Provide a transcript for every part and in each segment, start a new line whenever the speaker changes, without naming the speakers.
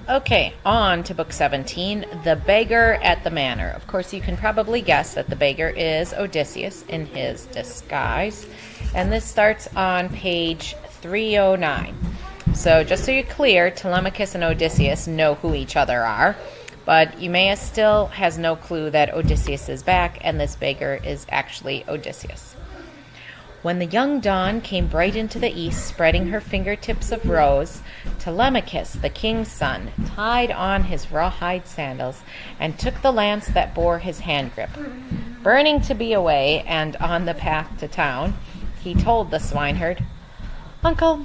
Okay, on to book 17, The Beggar at the Manor. Of course, you can probably guess that the beggar is Odysseus in his disguise. And this starts on page 309. So just so you're clear, Telemachus and Odysseus know who each other are. But Eumaeus still has no clue that Odysseus is back, and this beggar is actually Odysseus. When the young dawn came bright into the east, spreading her fingertips of rose, Telemachus, the king's son, tied on his rawhide sandals and took the lance that bore his hand grip. Burning to be away and on the path to town, he told the swineherd, "Uncle,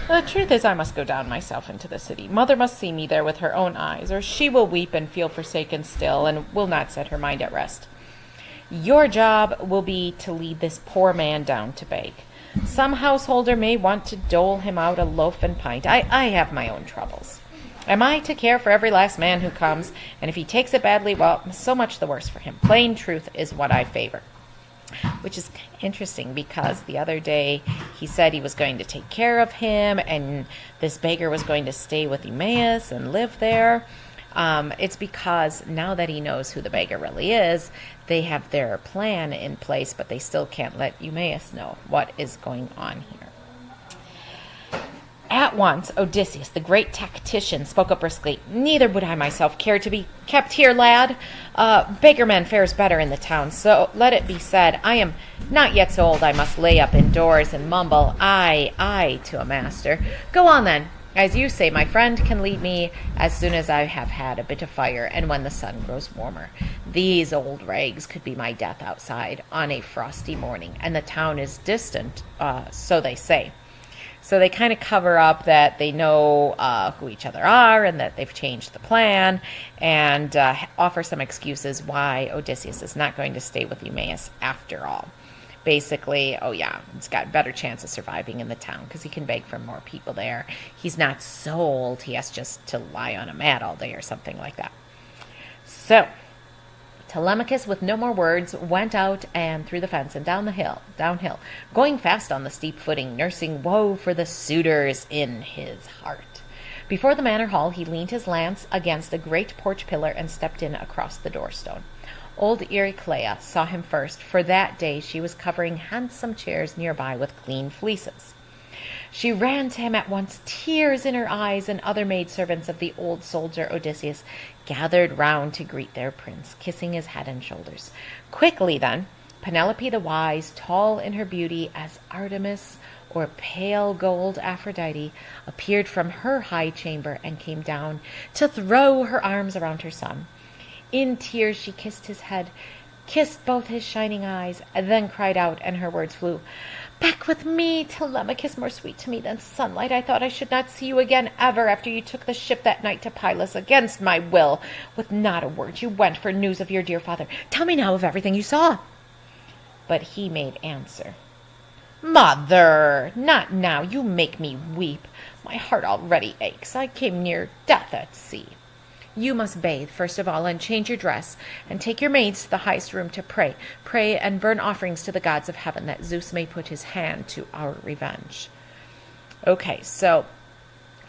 the truth is I must go down myself into the city. Mother must see me there with her own eyes, or she will weep and feel forsaken still, and will not set her mind at rest. Your job will be to lead this poor man down to beg. Some householder may want to dole him out a loaf and pint. I have my own troubles. Am I to care for every last man who comes? And if he takes it badly, well, so much the worse for him. Plain truth is what I favor." Which is interesting because the other day he said he was going to take care of him and this beggar was going to stay with Eumaeus and live there. It's because now that he knows who the beggar really is, they have their plan in place, but they still can't let Eumaeus know what is going on here. At once, Odysseus, the great tactician, spoke up briskly. "Neither would I myself care to be kept here, lad. Beggarman fares better in the town, so let it be said, I am not yet so old I must lay up indoors and mumble, I, to a master. Go on, then. As you say, my friend can lead me as soon as I have had a bit of fire and when the sun grows warmer. These old rags could be my death outside on a frosty morning, and the town is distant, so they say." So they kind of cover up that they know who each other are and that they've changed the plan, and offer some excuses why Odysseus is not going to stay with Eumaeus after all. Basically, oh yeah, he's got a better chance of surviving in the town because he can beg for more people there. He's not so old, he has just to lie on a mat all day or something like that. So Telemachus, with no more words, went out and through the fence and downhill, going fast on the steep footing, nursing woe for the suitors in his heart. Before the manor hall, he leaned his lance against a great porch pillar and stepped in across the doorstone. Old Eurycleia saw him first, for that day she was covering handsome chairs nearby with clean fleeces. She ran to him at once, tears in her eyes, and other maidservants of the old soldier Odysseus gathered round to greet their prince, kissing his head and shoulders. Quickly, then, Penelope the wise, tall in her beauty as Artemis or pale gold Aphrodite, appeared from her high chamber and came down to throw her arms around her son. In tears she kissed his head, kissed both his shining eyes, and then cried out, and her words flew, "Back with me, Telemachus, more sweet to me than sunlight. I thought I should not see you again ever after you took the ship that night to Pylos against my will. With not a word you went for news of your dear father. Tell me now of everything you saw." But he made answer, "Mother, not now. You make me weep. My heart already aches. I came near death at sea. You must bathe, first of all, and change your dress, and take your maids to the highest room to pray. Pray and burn offerings to the gods of heaven, that Zeus may put his hand to our revenge." Okay, so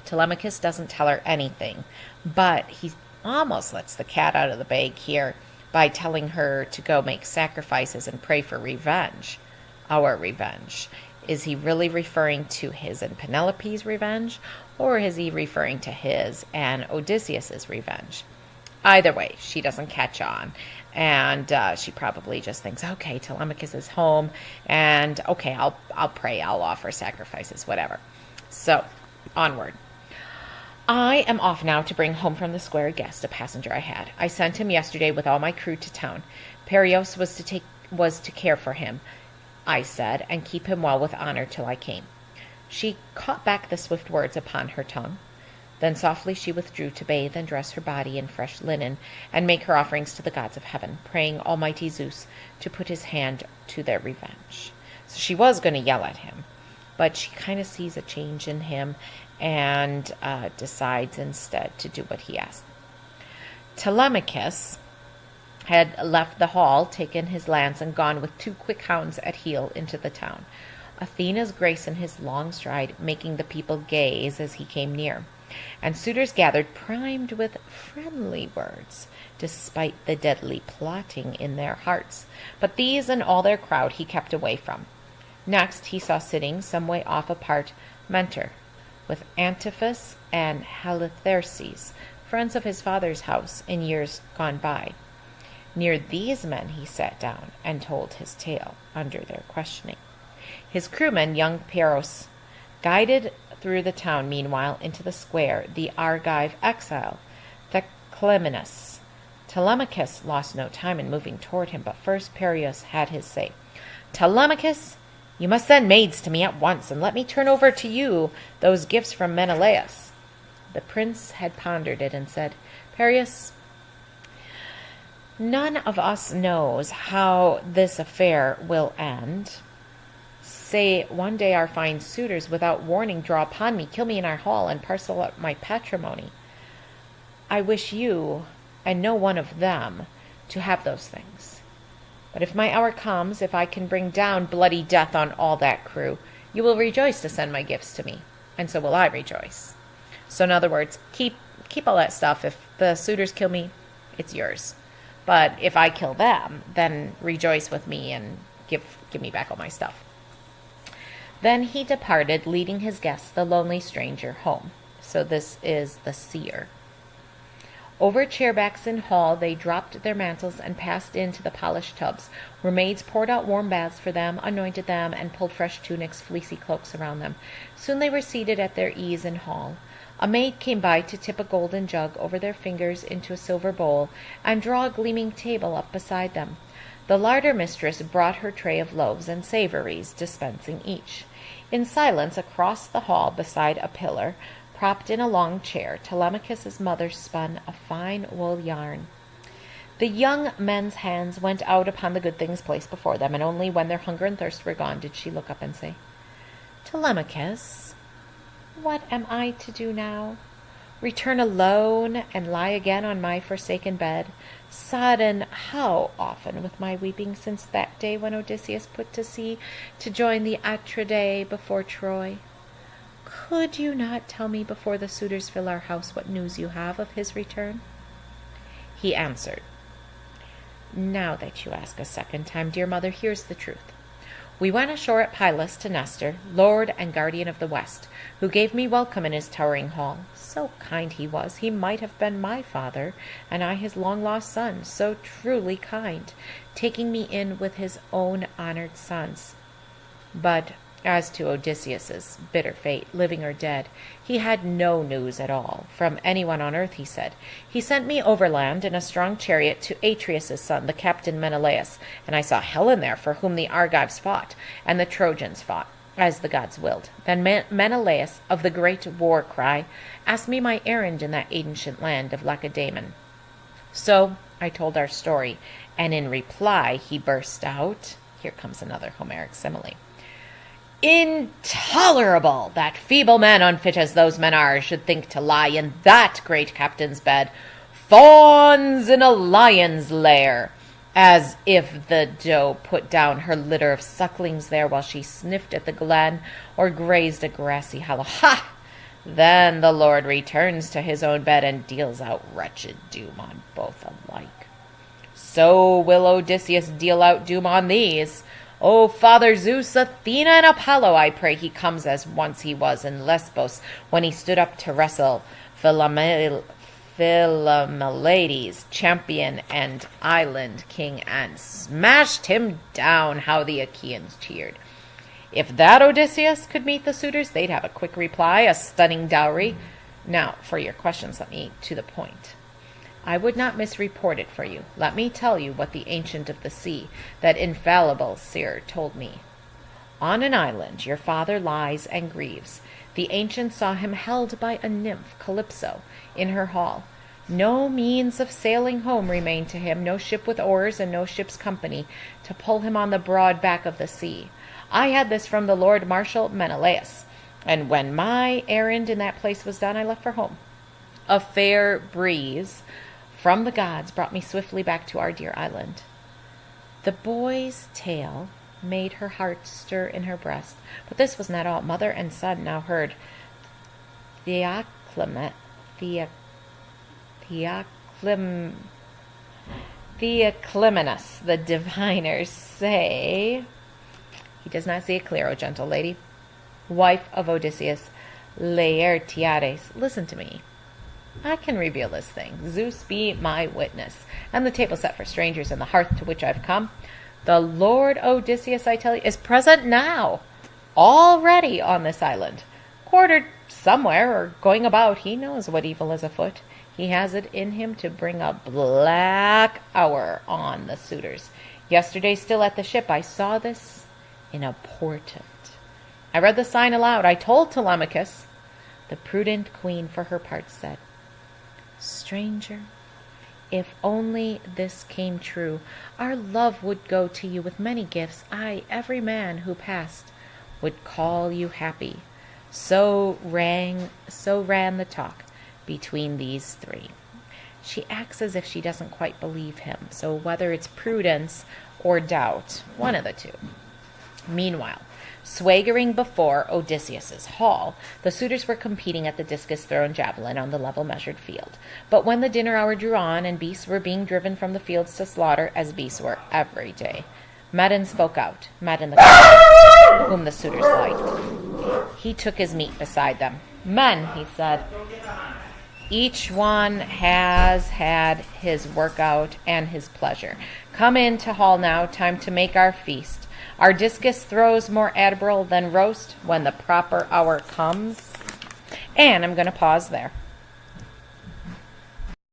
Telemachus doesn't tell her anything, but he almost lets the cat out of the bag here by telling her to go make sacrifices and pray for revenge. Our revenge. Is he really referring to his and Penelope's revenge, or is he referring to his and Odysseus's revenge? Either way, she doesn't catch on, and she probably just thinks, okay, Telemachus is home, and okay, I'll pray, I'll offer sacrifices, whatever. So, onward. "I am off now to bring home from the square a guest, a passenger I had. I sent him yesterday with all my crew to town. Pereos was to care for him, I said, and keep him well with honor till I came." She caught back the swift words upon her tongue. Then softly she withdrew to bathe and dress her body in fresh linen, and make her offerings to the gods of heaven, praying Almighty Zeus to put his hand to their revenge. So she was going to yell at him, but she kind of sees a change in him and decides instead to do what he asked. Telemachus had left the hall, taken his lance, and gone with 2 quick hounds at heel into the town. Athena's grace in his long stride, making the people gaze as he came near. and suitors gathered primed with friendly words, despite the deadly plotting in their hearts. But these and all their crowd he kept away from. Next he saw sitting some way off apart Mentor, with Antiphus and Halitherses, friends of his father's house in years gone by. Near these men he sat down and told his tale under their questioning. His crewman, young Pyrrhus, guided through the town meanwhile into the square the Argive exile, Theclemenus. Telemachus lost no time in moving toward him, but first Pyrrhus had his say. Telemachus, you must send maids to me at once, and let me turn over to you those gifts from Menelaus. The prince had pondered it and said, Pyrrhus, none of us knows how this affair will end. Say one day our fine suitors without warning draw upon me, kill me in our hall, and parcel up my patrimony. I wish you, and no one of them, to have those things. But if my hour comes, if I can bring down bloody death on all that crew, you will rejoice to send my gifts to me, and so will I rejoice. So in other words, keep all that stuff. If the suitors kill me, it's yours. But if I kill them, then rejoice with me and give me back all my stuff. Then he departed, leading his guest, the lonely stranger, home. So this is the seer. Over chairbacks in hall they dropped their mantles and passed into the polished tubs, where maids poured out warm baths for them, anointed them, and pulled fresh tunics, fleecy cloaks around them. Soon they were seated at their ease in hall. A maid came by to tip a golden jug over their fingers into a silver bowl, and draw a gleaming table up beside them. The larder mistress brought her tray of loaves and savories, dispensing each. In silence, across the hall, beside a pillar, propped in a long chair, Telemachus's mother spun a fine wool yarn. The young men's hands went out upon the good things placed before them, and only when their hunger and thirst were gone did she look up and say, Telemachus, what am I to do now? Return alone and lie again on my forsaken bed, sodden how often with my weeping since that day when Odysseus put to sea to join the Atridae before Troy? Could you not tell me before the suitors fill our house what news you have of his return? He answered, Now that you ask a second time, dear mother, here's the truth. We went ashore at Pylos to Nestor, lord and guardian of the West, who gave me welcome in his towering hall. So kind he was, he might have been my father, and I his long-lost son, so truly kind, taking me in with his own honored sons. But as to Odysseus's bitter fate, living or dead, he had no news at all from anyone on earth, he said. He sent me overland in a strong chariot to Atreus' son, the captain Menelaus, and I saw Helen there, for whom the Argives fought, and the Trojans fought, as the gods willed. Then Menelaus, of the great war cry, asked me my errand in that ancient land of Lacedaemon. So I told our story, and in reply he burst out, here comes another Homeric simile, Intolerable that feeble men, unfit as those men are, should think to lie in that great captain's bed, fawns in a lion's lair, as if the doe put down her litter of sucklings there while she sniffed at the glen or grazed a grassy hollow. Ha! Then the Lord returns to his own bed and deals out wretched doom on both alike. So will Odysseus deal out doom on these. O Father Zeus, Athena, and Apollo, I pray he comes as once he was in Lesbos, when he stood up to wrestle Philomeleides, champion and island king, and smashed him down. How the Achaeans cheered. If that Odysseus could meet the suitors, they'd have a quick reply, a stunning dowry. Now, for your questions, let me to the point. I would not misreport it for you. Let me tell you what the Ancient of the Sea, that infallible seer, told me. On an island your father lies and grieves. The Ancient saw him held by a nymph, Calypso, in her hall. No means of sailing home remained to him, no ship with oars and no ship's company to pull him on the broad back of the sea. I had this from the Lord Marshal Menelaus, and when my errand in that place was done, I left for home. A fair breeze from the gods brought me swiftly back to our dear island. The boy's tale made her heart stir in her breast, but this was not all. Mother and son now heard Theoclytus Theoclymenus, the diviners, say, he does not see it clear, O gentle lady, wife of Odysseus, Laertiades, listen to me. I can reveal this thing. Zeus be my witness, and the table set for strangers in the hearth to which I've come. The Lord Odysseus, I tell you, is present now, already on this island, quartered somewhere or going about. He knows what evil is afoot. He has it in him to bring a black hour on the suitors. Yesterday, still at the ship, I saw this in a portent. I read the sign aloud. I told Telemachus. The prudent queen, for her part, said, Stranger, if only this came true, our love would go to you with many gifts. Aye, every man who passed would call you happy. So ran the talk between these three. She acts as if she doesn't quite believe him, so whether it's prudence or doubt, one of the two. Meanwhile, swaggering before Odysseus's hall, the suitors were competing at the discus throw and javelin on the level measured field. But when the dinner hour drew on and beasts were being driven from the fields to slaughter, as beasts were every day, Medon spoke out, Medon the king, whom the suitors liked. He took his meat beside them. Men, he said, each one has had his workout and his pleasure. Come into hall now, time to make our feast. Our discus throws more admirable than roast when the proper hour comes. And I'm going to pause there.